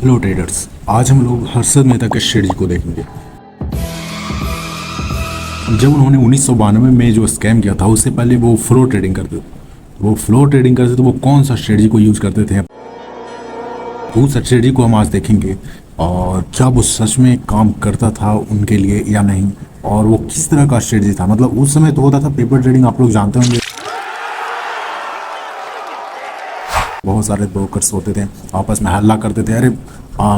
Hello traders, आज हम लोग हर्षद मेहता के स्ट्रेटजी को देखेंगे। जब उन्होंने 1992 में जो स्कैम किया था, उससे पहले वो फ्लोर ट्रेडिंग करते थे। तो वो कौन सा स्ट्रेटजी को यूज करते थे, उस स्ट्रेटजी को हम आज देखेंगे और क्या वो सच में काम करता था उनके लिए या नहीं, और वो किस तरह का स्ट्रेटजी था। मतलब उस समय तो होता था पेपर ट्रेडिंग, आप लोग जानते होंगे, बहुत सारे ब्रोकर्स होते थे, आपस में हल्ला करते थे, अरे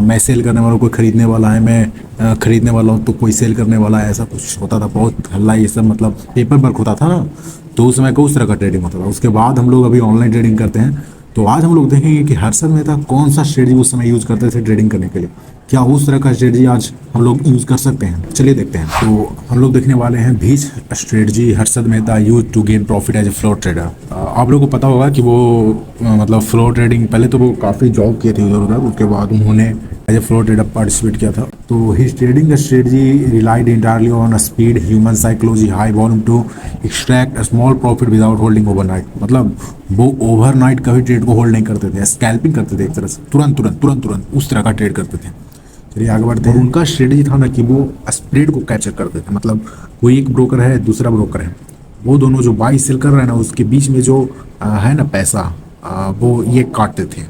मैं सेल करने वाला हूँ, कोई खरीदने वाला है, मैं खरीदने वाला हूँ तो कोई सेल करने वाला है, ऐसा कुछ होता था। बहुत हल्ला ये सब, मतलब पेपर वर्क होता था ना, तो उस समय का उस तरह का ट्रेडिंग होता था। उसके बाद हम लोग अभी ऑनलाइन ट्रेडिंग करते हैं, तो आज हम लोग देखेंगे कि हर्षद मेहता कौन सा स्ट्रेटजी उस समय यूज़ करते थे ट्रेडिंग करने के लिए। क्या उस तरह का स्ट्रेटजी आज हम लोग यूज़ कर सकते हैं? चलिए देखते हैं। तो हम लोग देखने वाले हैं बीच strategy Harshad Mehta use to gain profit as a floor trader. आप लोगों को पता होगा कि वो मतलब फ्लोर ट्रेडिंग, पहले तो वो काफ़ी जॉब किए थे उधर उधर, उसके बाद उन्होंने as a floor trader participate किया था। तो his trading strategy relied entirely on speed, human psychology, high volume to extract a small profit without holding overnight. मतलब वो ओवरनाइट कभी ट्रेड को होल्ड नहीं करते थे, स्कैल्पिंग करते थे एक तरह से, तुरंत उस तरह का ट्रेड करते थे। चलिए आगे बढ़ते हैं। उनका स्ट्रेटजी था ना कि वो स्प्रेड को कैप्चर करते थे। मतलब कोई एक ब्रोकर है, दूसरा ब्रोकर है, वो दोनों जो बाई सेल कर रहे हैं ना, उसके बीच में जो है ना पैसा, वो ये काटते थे,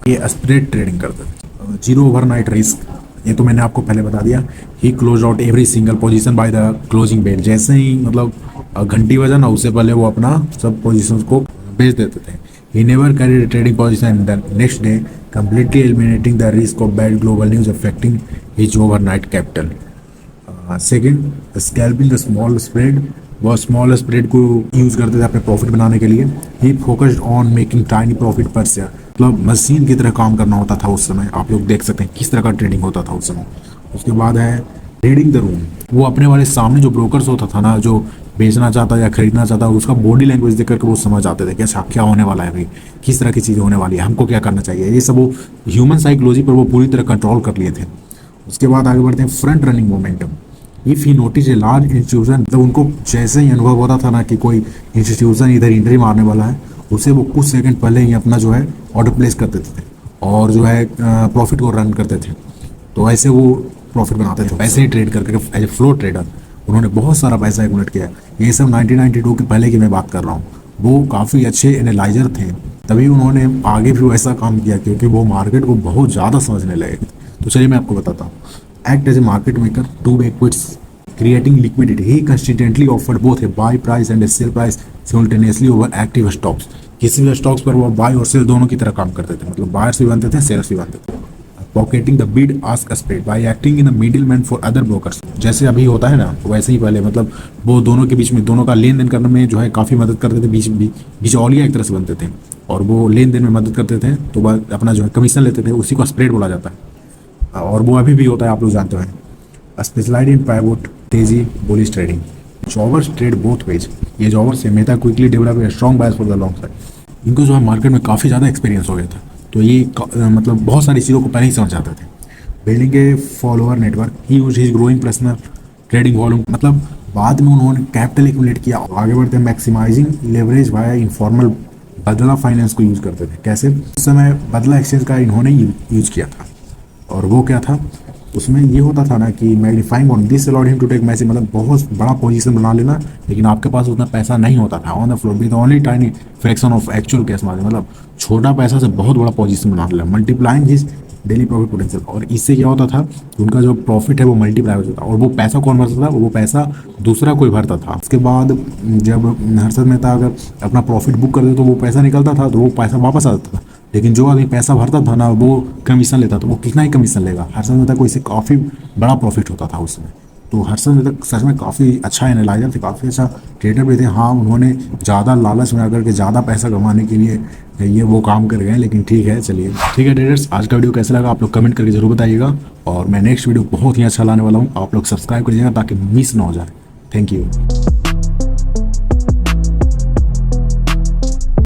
ये स्प्रेड ट्रेडिंग करते थे। जीरो ओवरनाइट रिस्क, ये तो मैंने आपको पहले बता दिया। He close out every single position by the closing bell. जैसे ही मतलब घंटी बजा ना, उससे पहले वो अपना सब पोजीशंस को बेच देते थे। He never carried trading position the next day, completely eliminating the risk of bad global news affecting his overnight capital. Second, scalping the small spread. वो स्मॉल स्प्रेड को यूज करते थे अपने प्रॉफिट बनाने के लिए। He focused on making tiny profit per share. मतलब machine की तरह काम करना होता था उस समय। आप लोग देख सकते हैं किस तरह का ट्रेडिंग होता था उस समय। उसके बाद है रीडिंग द रूम। वो अपने वाले सामने जो ब्रोकर्स होता था ना, जो बेचना चाहता या खरीदना चाहता, उसका बॉडी लैंग्वेज देख करके वो समझ आते थे कि अच्छा क्या होने वाला है, भाई किस तरह की चीज़ें होने वाली है, हमको क्या करना चाहिए। ये सब वो ह्यूमन साइकोलॉजी पर वो पूरी तरह कंट्रोल कर लिए थे। उसके बाद आगे बढ़ते हैं front running momentum. If he notice a large institution, तो उनको जैसे ही अनुभव होता था ना कि कोई इंस्टीट्यूशन इधर एंट्री मारने वाला है, उसे वो कुछ सेकंड पहले ही अपना जो है ऑर्डर प्लेस कर देते थे और जो है प्रॉफिट को रन करते थे। तो ऐसे वो प्रॉफिट बनाते थे, पैसे ही ट्रेड करके एज ए फ्लोर ट्रेडर उन्होंने बहुत सारा पैसा एक्यूमुलेट किया। ये सब 1992 के पहले की मैं बात कर रहा हूँ। वो काफ़ी अच्छे एनालाइजर थे, तभी उन्होंने आगे भी वैसा काम किया क्योंकि वो मार्केट को बहुत ज़्यादा समझने लगे। तो चलिए मैं आपको बताता हूँ। Act as a market maker two way quotes, creating liquidity. He consistently offered both a buy price and a sell price simultaneously over active stocks. किसी भी स्टॉक्स पर वो बाय और सेल दोनों की तरह काम करते थे, मतलब बायर्स भी बनते थे, सेलर्स भी बनते थे। Pocketing the bid ask spread by acting in the middle man for other brokers. जैसे अभी होता है ना, वैसे ही पहले मतलब वो दोनों के बीच में, दोनों का लेन देन करने में जो है काफ़ी मदद करते थे। बिचौलिया एक तरह से बनते थे और वो लेन देन में मदद करते थे, तो अपना जो है कमीशन लेते थे, उसी को स्प्रेड बोला जाता है। और वो अभी भी होता है, आप लोग जानते हैं। स्पेशलाइज इन पाइवोट, तेजी, bullish trading. Jobbers trade both ways. ये जॉवर्स से Mehta quickly develop strong buyers for the long side. इनको जो है मार्केट में काफ़ी ज़्यादा एक्सपीरियंस हो गया था, तो ये मतलब बहुत सारी चीज़ों को पहले ही समझ जाते थे। बिल्डिंग ए फॉलोअर नेटवर्क, ही used his growing personal trading volume. मतलब बाद में उन्होंने कैपिटल एक्यूमुलेट किया। आगे बढ़ते हैं। मैक्सिमाइजिंग लेवरेज वाया इनफॉर्मल, बदला फाइनेंस को यूज करते थे। कैसे? उस समय बदला एक्सचेंज का इन्होंने यूज किया था, और वो क्या था, उसमें ये होता था ना कि magnifying on this allowed him to take massive, मतलब बहुत बड़ा पोजीशन बना लेना, लेकिन आपके पास उतना पैसा नहीं होता था on the floor with only tiny fraction of actual cash margin. मतलब छोटा पैसा से बहुत बड़ा पोजीशन बना लेना। Multiplying his daily profit potential, और इससे क्या होता था, उनका जो प्रॉफिट है वो मल्टीप्लाई होता था। और वो पैसा कौन भरता था? वो पैसा दूसरा कोई भरता था। उसके बाद जब हर्षद मेहता अगर अपना प्रॉफिट बुक करते तो वो पैसा निकलता था, तो वो पैसा वापस आ जाता था। लेकिन जो आदमी पैसा भरता था ना, वो कमीशन लेता था। वो कितना ही कमीशन लेगा, हर्षद मेहता को इससे काफ़ी बड़ा प्रॉफिट होता था उस समय। तो हर्षद मेहता सच में काफ़ी अच्छा एनालाइजर थे, काफ़ी अच्छा ट्रेडर भी थे। हाँ, उन्होंने ज़्यादा लालच में आकर के ज़्यादा पैसा कमाने के लिए ये वो काम कर गए, लेकिन ठीक है, चलिए ठीक है ट्रेडर्स। आज का वीडियो कैसा लगा आप लोग कमेंट करके जरूर बताइएगा, और मैं नेक्स्ट वीडियो बहुत ही अच्छा लाने वाला हूँ। आप लोग सब्सक्राइब करिएगा ताकि मिस ना हो जाए। Thank you.